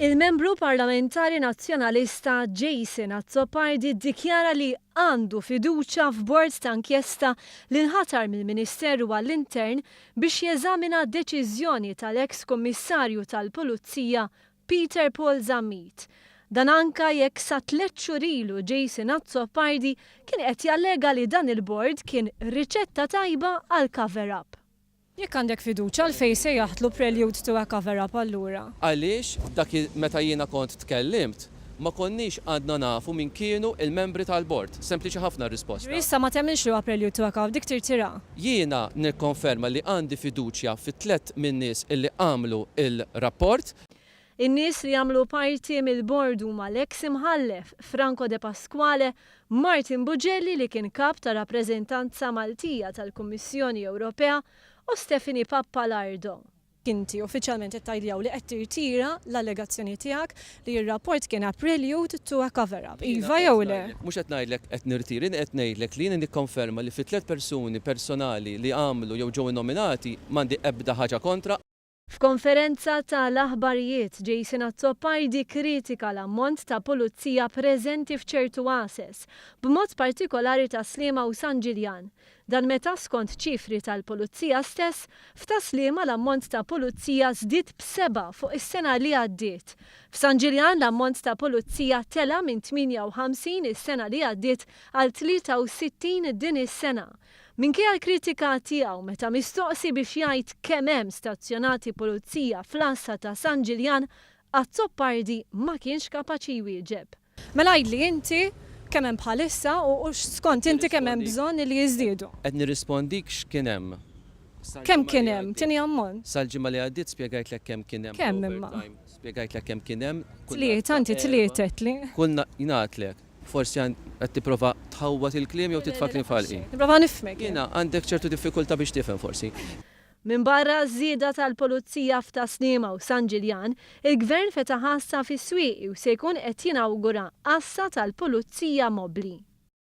Il-Membru parlamentari Nazzjonalista Jason Azzopardi ddikjara li għandu fiduċja f'bord ta' inkjesta li nħatar mill-Ministeru għall-Intern biex jeżamina deċiżjoni tal-eks kummissarju tal-pulizija Peter Paul Zammit. Dan anka jekk sa 3 xhur ilu Jason Azzopardi kien qed jallega li dan il-bord kien riċetta tajba għal coverup. Jekk għandek fiduċja għalfejn se jaħdlu prelude to a coverup allura? Għaliex dak meta jiena kont tkellimt ma konniex għadna nafu min kienu il-membri tal-bord. Sempliċi ħafna risposta. Issa ma temmilx li huwa prelude to a coverup, dik tirtira. Jiena nikkonferma li għandi fiduċja fit-3 min-nies illi għamlu il-rapport. In-nies li jagħmlu parti mill-bord huma l-eks imħallef Franco De Pasquale, Martin Bugelli li kien kap ta' rappreżentanza Maltija tal-Kummissjoni Ewropea u Stefani Pappalardo. Inti uffiċjalment qed tgħidilhom li qed tirtira l-allegazzjoni tiegħek li r-rapport kien prelude to a coverup. Iva jew le? Mhux qed ngħidlek qed nirtiri, qed ngħidlek li jiena nikkonferma li fit-3 persuni personali li għamlu jew ġew nominati m'għandi ebda ħaġa kontra. F'konferenza tal-aħbarijiet Jason Azzopardi kritika l-ammont ta' pulizija preżenti f'ċertu għases, b'mod partikolari ta' Sliema u San Ġiljan. Dan meta skont ċifri tal-pulizija stess, f'ta' Sliema l-ammont ta' pulizija żdied b'7 fuq is-sena li għaddiet. F'San Ġiljan l-ammont ta' pulizija tela minn 58 is-sena li għaddiet għal 63 din is-sena. Minkejja l-kritika tiegħu meta mistoqsi biex jgħid kemm hemm stazzjonati pulizija fl-assa ta' San Ġiljan, Azzopardi ma kienx kapaċi jwieġeb. Mela għidli inti kemm hemm bħalissa u skont inti kemm hemm bżonn li jiżdiedu. Qed nirrispondik x'kien hemm. Kemm kien hemm? Tieni ammont. Sal-ġimgħa li għaddiet spjegajtlek kemm kien hemm. Kemm imma? Spjegajtlek kemm kien hemm. Tliet, anti tlietetli. Kulna jingħatlek. Forsi qed tipprova tħawwat il-kliem jew titfakri falqi. Nipprova nifhmek. Jiena għandek ċertu diffikultà biex tifhem forsi. Min barra żieda tal-pulizija f'ta' Sliema u San Ġiljan, il-Gvern fetaħ assa fis-swieq u se jkun qed jinawgura assa tal-pulizija mobbli.